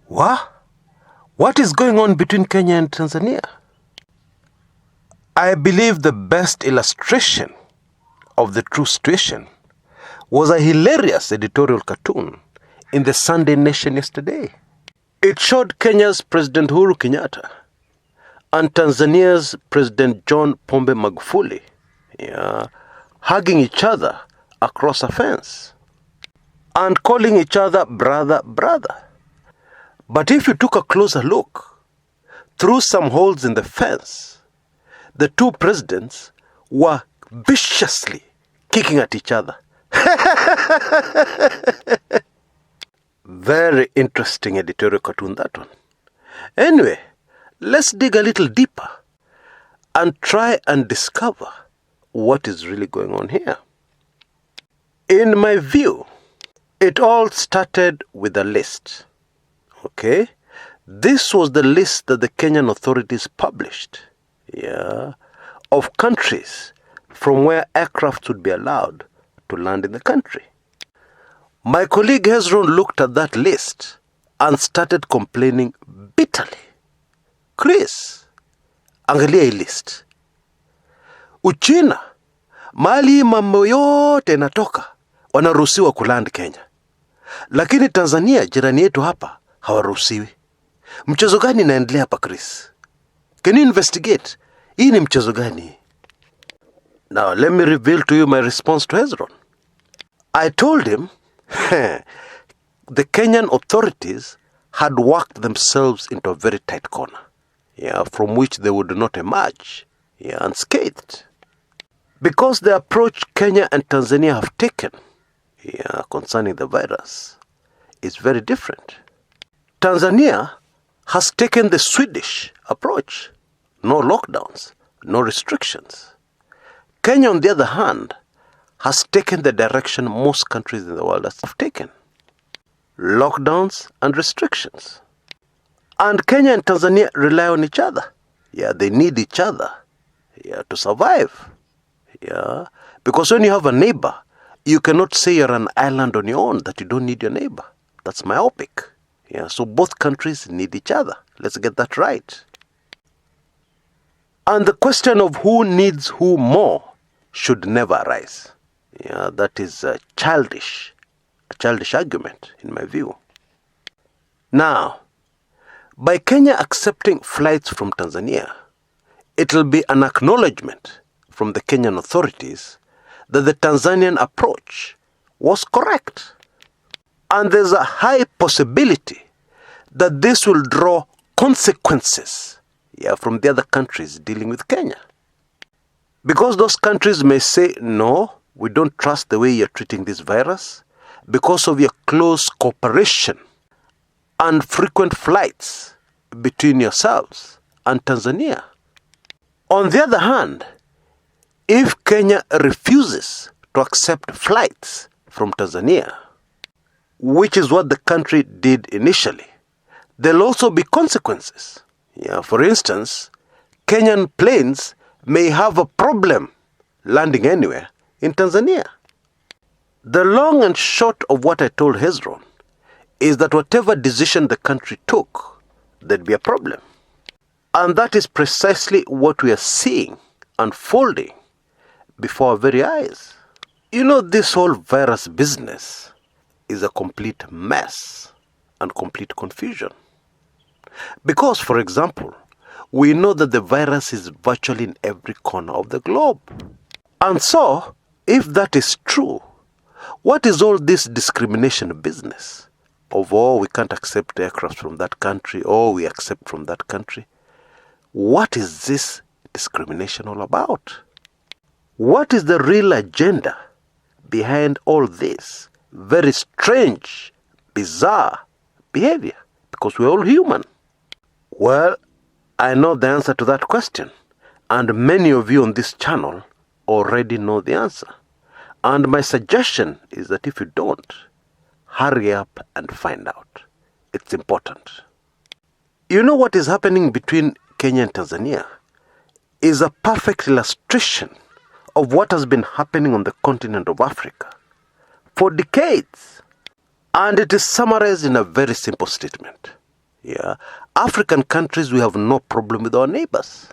What? What is going on between Kenya and Tanzania? I believe the best illustration of the true situation was a hilarious editorial cartoon in the Sunday Nation yesterday. It showed Kenya's President Uhuru Kenyatta and Tanzania's President John Pombe Magufuli hugging each other across a fence and calling each other brother. But if you took a closer look, through some holes in the fence, the two presidents were viciously kicking at each other. Very interesting editorial cartoon, that one. Anyway, let's dig a little deeper and try and discover what is really going on here. In my view, it all started with a list. Okay? This was the list that the Kenyan authorities published, of countries from where aircraft would be allowed to land in the country. My colleague Hezron looked at that list and started complaining bitterly. Chris, angalia hii list. Uchina, mali mambo yote inatoka, wanaruhusiwa kuland Kenya. Lakini Tanzania, jirani yetu hapa, hawaruhusiwi. Mchezo gani inaendelea hapa, Chris? Can you investigate? Hii ni mchezo gani? Now, let me reveal to you my response to Hezron. I told him the Kenyan authorities had worked themselves into a very tight corner, from which they would not emerge, unscathed. Because the approach Kenya and Tanzania have taken, concerning the virus, is very different. Tanzania has taken the Swedish approach. No lockdowns, no restrictions. Kenya, on the other hand, has taken the direction most countries in the world have taken. Lockdowns and restrictions. And Kenya and Tanzania rely on each other. They need each other to survive. Because when you have a neighbor, you cannot say you're an island on your own, that you don't need your neighbor. That's myopic. So both countries need each other. Let's get that right. And the question of who needs who more should never arise. That is a childish argument, in my view. Now, by Kenya accepting flights from Tanzania, it will be an acknowledgement from the Kenyan authorities that the Tanzanian approach was correct. And there's a high possibility that this will draw consequences from the other countries dealing with Kenya. Because those countries may say, no, we don't trust the way you're treating this virus because of your close cooperation and frequent flights between yourselves and Tanzania. On the other hand, if Kenya refuses to accept flights from Tanzania, which is what the country did initially, there'll also be consequences. For instance, Kenyan planes may have a problem landing anywhere in Tanzania. The long and short of what I told Hezron is that whatever decision the country took, there'd be a problem. And that is precisely what we are seeing unfolding before our very eyes. This whole virus business is a complete mess and complete confusion. Because, for example, we know that the virus is virtually in every corner of the globe. And so, if that is true, what is all this discrimination business of, we can't accept aircraft from that country, we accept from that country? What is this discrimination all about? What is the real agenda behind all this very strange, bizarre behavior? Because we're all human. Well, I know the answer to that question, and many of you on this channel already know the answer. And my suggestion is that if you don't, hurry up and find out. It's important. What is happening between Kenya and Tanzania is a perfect illustration of what has been happening on the continent of Africa for decades. And it is summarized in a very simple statement. Yeah, African countries, we have no problem with our neighbors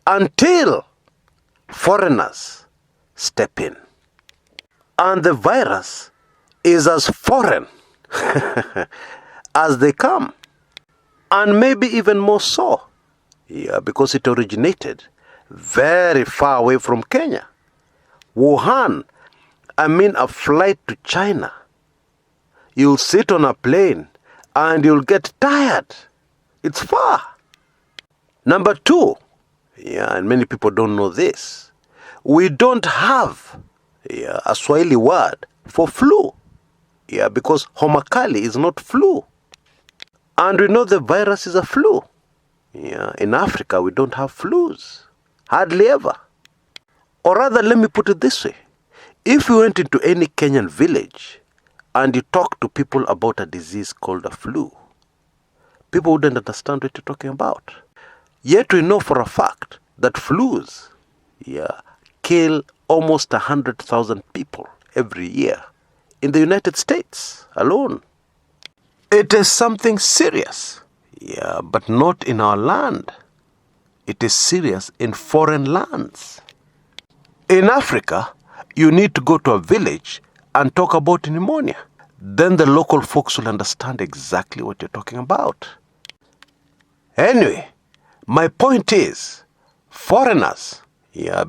until foreigners step in. And the virus is as foreign as they come. And maybe even more so. Yeah, because it originated very far away from Kenya. Wuhan, a flight to China. You'll sit on a plane and you'll get tired. It's far. Number two, and many people don't know this, we don't have a Swahili word for flu. Because homa kali is not flu. And we know the virus is a flu. In Africa, we don't have flus. Hardly ever. Or rather, let me put it this way. If you went into any Kenyan village and you talk to people about a disease called a flu, people wouldn't understand what you're talking about. Yet we know for a fact that flus kill almost 100,000 people every year in the United States alone. It is something serious, but not in our land. It is serious in foreign lands. In Africa, you need to go to a village and talk about pneumonia. Then the local folks will understand exactly what you're talking about. Anyway, my point is, foreigners,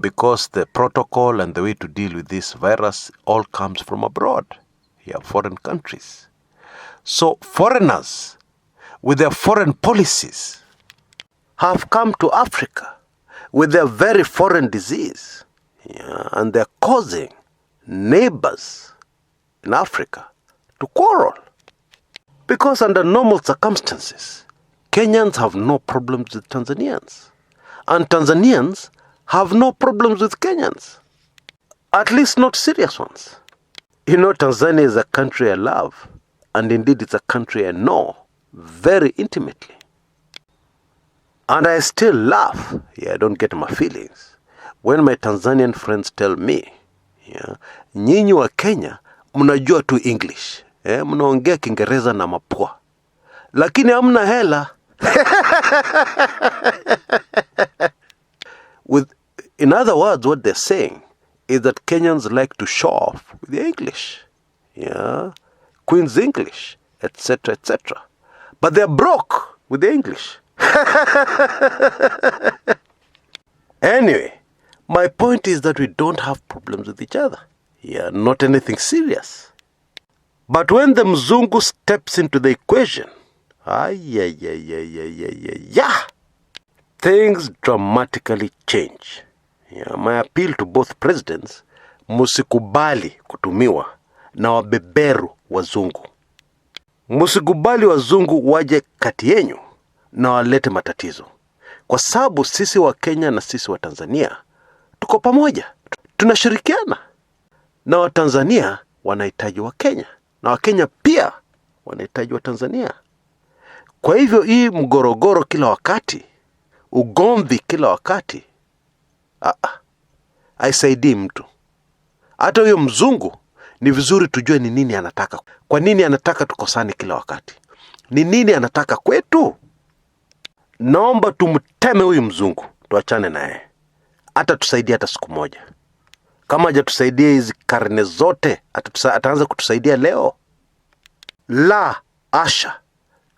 because the protocol and the way to deal with this virus all comes from abroad, foreign countries. So foreigners, with their foreign policies, have come to Africa with their very foreign disease. And they're causing neighbors in Africa to quarrel. Because under normal circumstances, Kenyans have no problems with Tanzanians. And Tanzanians have no problems with Kenyans. At least not serious ones. Tanzania is a country I love. And indeed, it's a country I know very intimately. And I still laugh. I don't get my feelings when my Tanzanian friends tell me, nyinyi wa Kenya, mnajua tu English. Mnaongea Kiingereza na mapua. Lakini hamna hela. In other words, what they're saying is that Kenyans like to show off with their English. Queen's English, etc., etc. But they're broke with the English. Anyway, my point is that we don't have problems with each other. Not anything serious. But when the Mzungu steps into the equation, things dramatically change. My appeal to both presidents, musikubali kutumiwa na wabeberu wazungu. Musikubali wazungu waje kati yenyu na walete matatizo. Kwa sababu sisi wa Kenya na sisi wa Tanzania tuko pamoja. Tunashirikiana. Na wa Tanzania wanahitaji wa Kenya. Na wa Kenya pia wanahitaji wa Tanzania. Kwa hivyo hii mgorogoro kila wakati, ugomvi kila wakati, haisaidii mtu. Hata huyo mzungu ni vizuri tujue ni nini anataka. Kwa nini anataka tukosane kila wakati? Ni nini anataka kwetu? Naomba tumteme huyu mzungu, tuachane naye. Hata tusaidie hata siku moja. Kama hajatusaidia hizi karne zote, ataanza kutusaidia leo? La asha,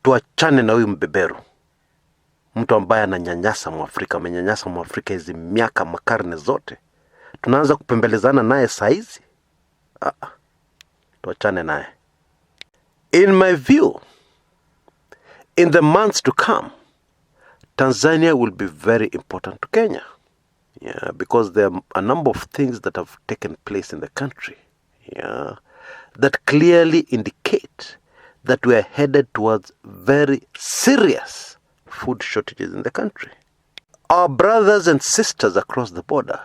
tuachane na huyu mbeberu. Mtu ambaye ananyanyasa Mwafrika, amenyanyasa Mwafrika hizi miaka makarne zote. Tunaanza kupembelezana naye saizi? Tuachane naye. In my view, in the months to come, Tanzania will be very important to Kenya. Because there are a number of things that have taken place in the country, that clearly indicate that we are headed towards very serious food shortages in the country. Our brothers and sisters across the border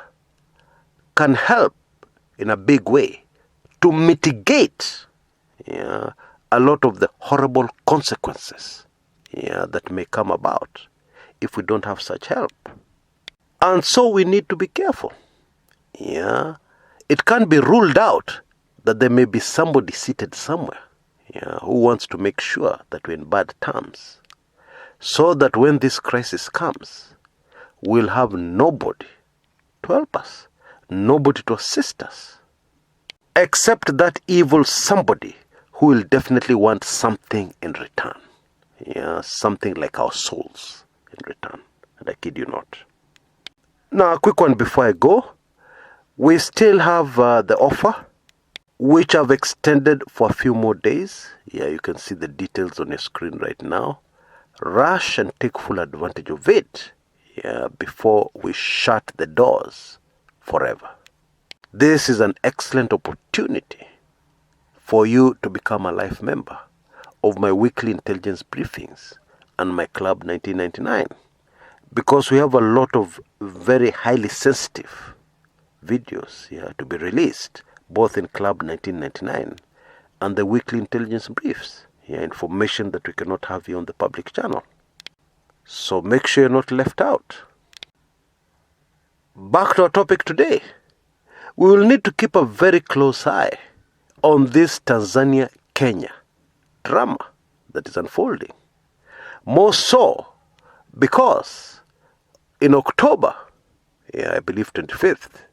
can help in a big way to mitigate a lot of the horrible consequences that may come about if we don't have such help. And so we need to be careful. It can't be ruled out that there may be somebody seated somewhere who wants to make sure that we're in bad terms so that when this crisis comes, we'll have nobody to help us, nobody to assist us, except that evil somebody who will definitely want something in return. Yeah, something like our souls in return. And I kid you not. Now, a quick one before I go. We still have the offer, which I've extended for a few more days. Yeah, you can see the details on your screen right now. Rush and take full advantage of it, yeah, before we shut the doors forever. This is an excellent opportunity for you to become a life member of my weekly intelligence briefings and my Club 1999, because we have a lot of very highly sensitive videos to be released, both in Club 1999 and the weekly intelligence briefs. Information that we cannot have here on the public channel. So make sure you're not left out. Back to our topic today. We will need to keep a very close eye on this Tanzania-Kenya drama that is unfolding. More so because in October, I believe 25th,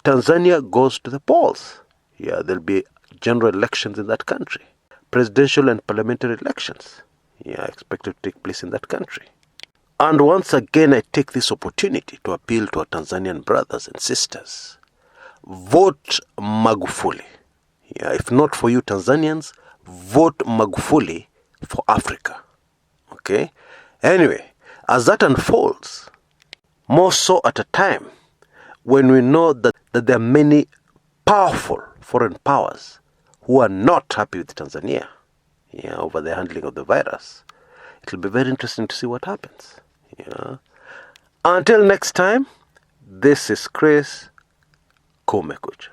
Tanzania goes to the polls. There'll be general elections in that country. Presidential and parliamentary elections, expected to take place in that country. And once again, I take this opportunity to appeal to our Tanzanian brothers and sisters. Vote Magufuli. If not for you Tanzanians, vote Magufuli for Africa. Okay? Anyway, as that unfolds, more so at a time when we know that there are many powerful foreign powers who are not happy with Tanzania over the handling of the virus. It will be very interesting to see what happens. Until next time, this is Chris Kumekucha.